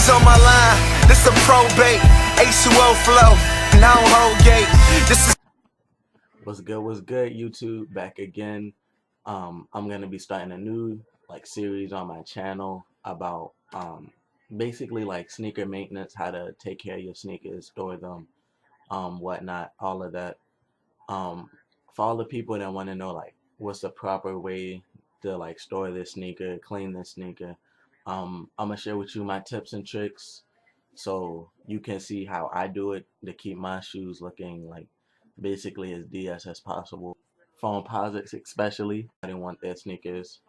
diamonds on my line. This a probate, H2O flow, and I don't hold gate. This is What's good, YouTube? Back again. I'm gonna be starting a new series on my channel about basically sneaker maintenance, how to take care of your sneakers, store them, whatnot, all of that. For all the people that want to know what's the proper way to store this sneaker, clean this sneaker, I'm gonna share with you my tips and tricks so you can see how I do it to keep my shoes looking basically as DS as possible. Phone posits especially, I didn't want their sneakers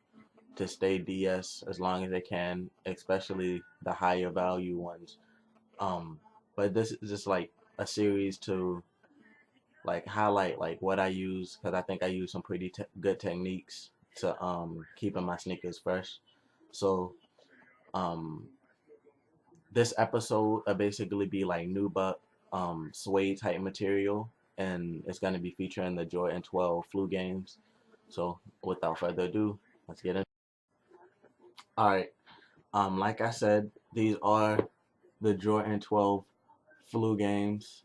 to stay DS as long as they can, especially the higher value ones. But this is just a series to highlight what I use, because I think I use some pretty good techniques to keeping my sneakers fresh. So this episode will basically be nubuck suede type material, and it's going to be featuring the Jordan 12 flu games. So without further ado, let's get in. All right, like I said, these are the Jordan 12 flu games.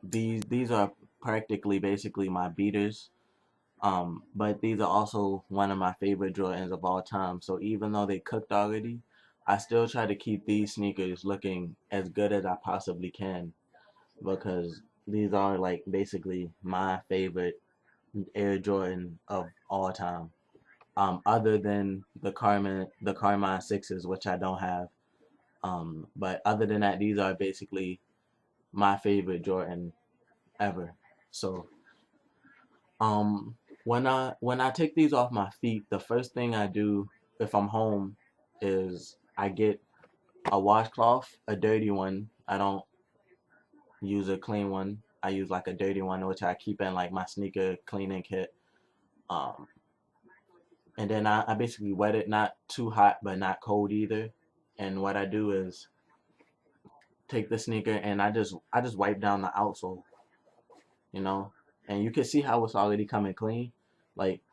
These are practically basically my beaters. But these are also one of my favorite Jordans of all time. So even though they cooked already, I still try to keep these sneakers looking as good as I possibly can, because these are basically my favorite Air Jordan of all time. Other than the Carmine sixes, which I don't have. But other than that, these are basically my favorite Jordan ever. So when I take these off my feet, the first thing I do if I'm home is I get a washcloth, a dirty one. I don't use a clean one. I use a dirty one, which I keep in my sneaker cleaning kit. Um, and then I basically wet it, not too hot but not cold either. And what I do is take the sneaker and I just wipe down the outsole, you know, and you can see how it's already coming clean.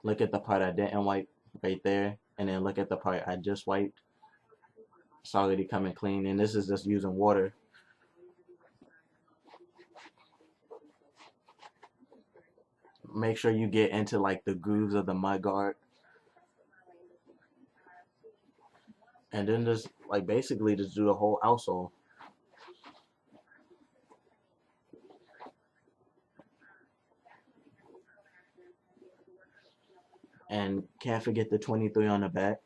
Look at the part I didn't wipe right there, and then look at the part I just wiped. It's already coming clean, and this is just using water. Make sure you get into the grooves of the mud guard, and then just basically just do the whole outsole. And can't forget the 23 on the back.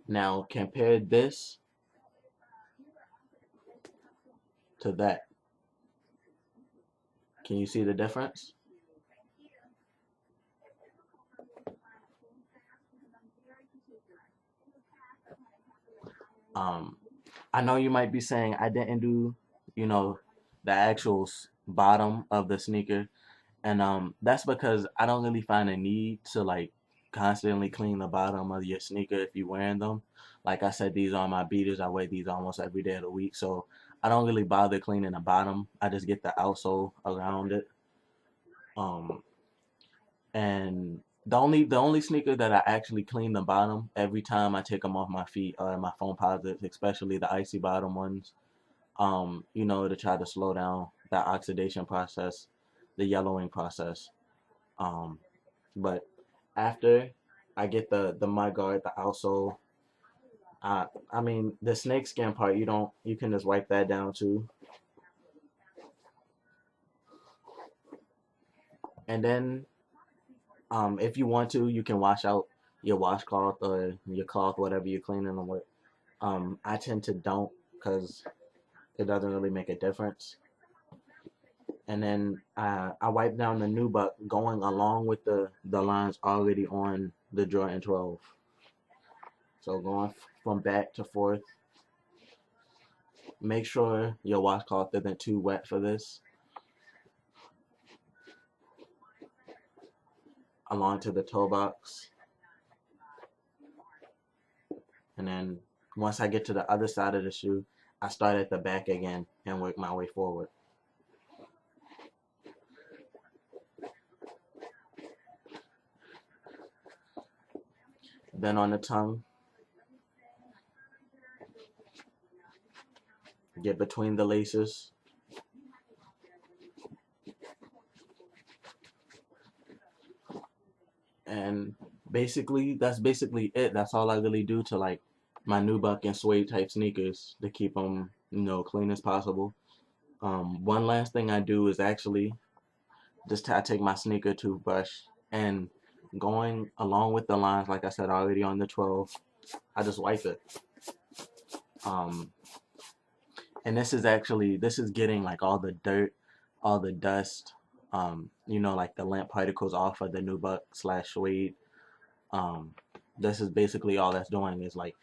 Now compare this to that. Can you see the difference? I know you might be saying I didn't do, the actual bottom of the sneaker, and that's because I don't really find a need to constantly clean the bottom of your sneaker if you're wearing them. Like I said, these are my beaters. I wear these almost every day of the week, so I don't really bother cleaning the bottom. I just get the outsole around it. And the only sneaker that I actually clean the bottom every time I take them off my feet are my foam posits, especially the icy bottom ones. To try to slow down that oxidation process, the yellowing process. Um, but after I get the mud guard, the outsole, I mean the snake skin part, you can just wipe that down too. And then if you want to, you can wash out your washcloth or your cloth, whatever you're cleaning them with. I tend to don't, because it doesn't really make a difference. And then I wipe down the nubuck going along with the lines already on the Jordan 12. So going from back to forth. Make sure your washcloth isn't too wet for this. Along to the toe box. And then Once I get to the other side of the shoe, I start at the back again and work my way forward. Then on the tongue, get between the laces. And basically, that's basically it. That's all I really do to like my nubuck and suede type sneakers to keep them, clean as possible. One last thing I do is actually just I take my sneaker toothbrush and going along with the lines, like I said already on the 12, I just wipe it. Um, and this is getting like all the dirt, all the dust, like the lint particles off of the nubuck slash suede. Um, this is basically all that's doing is like,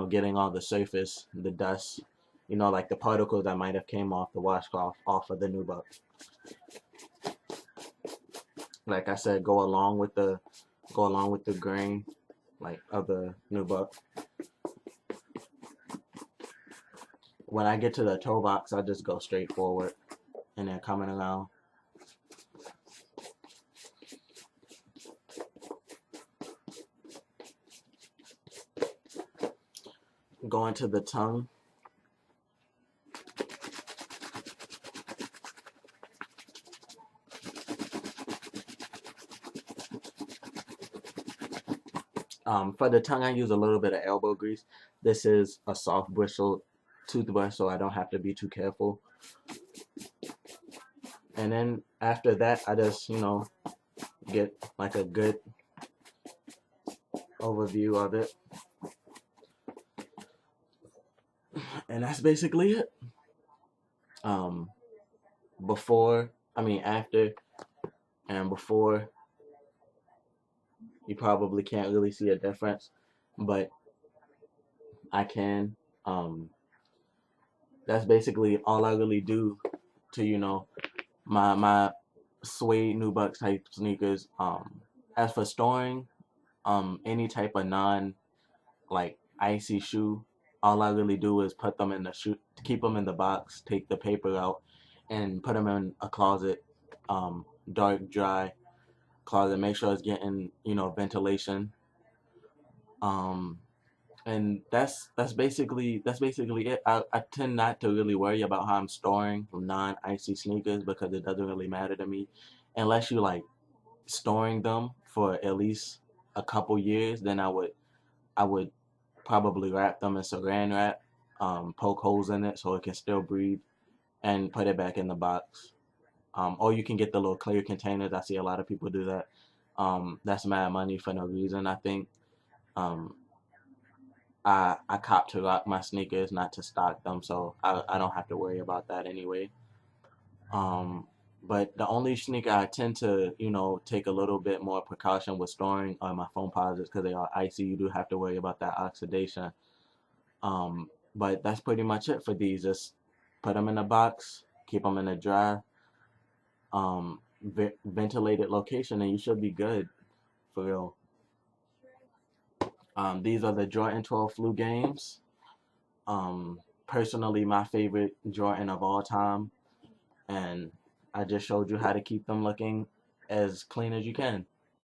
getting all the surface, the dust, like the particles that might have came off the washcloth off of the nubuck. Like I said, go along with the grain, like of the nubuck. When I get to the toe box, I just go straight forward and then coming around. Going to the tongue. For the tongue, I use a little bit of elbow grease. This is a soft bristled toothbrush, so I don't have to be too careful. And then after that, I just, get like a good overview of it. And that's basically it. After and before, you probably can't really see a difference, but I can. That's basically all I really do to, my suede nubuck type sneakers. As for storing, any type of non like icy shoe, all I really do is put them in the shoe, keep them in the box, take the paper out, and put them in a closet, dark, dry closet. Make sure it's getting ventilation. Um, and that's basically it. I tend not to really worry about how I'm storing non-icy sneakers because it doesn't really matter to me, unless you like storing them for at least a couple years. Then I would probably wrap them in saran wrap, poke holes in it so it can still breathe, and put it back in the box. Or you can get the little clear containers. I see a lot of people do that. That's mad money for no reason. I think. Um, I cop to rock my sneakers, not to stock them, so I don't have to worry about that anyway. Um, but the only sneaker I tend to, take a little bit more precaution with storing are my foam posits because they are icy. You do have to worry about that oxidation. But that's pretty much it for these. Just put them in a box, keep them in a dry, ventilated location, and you should be good for real. These are the Jordan 12 flu games. Personally, my favorite Jordan of all time, and I just showed you how to keep them looking as clean as you can.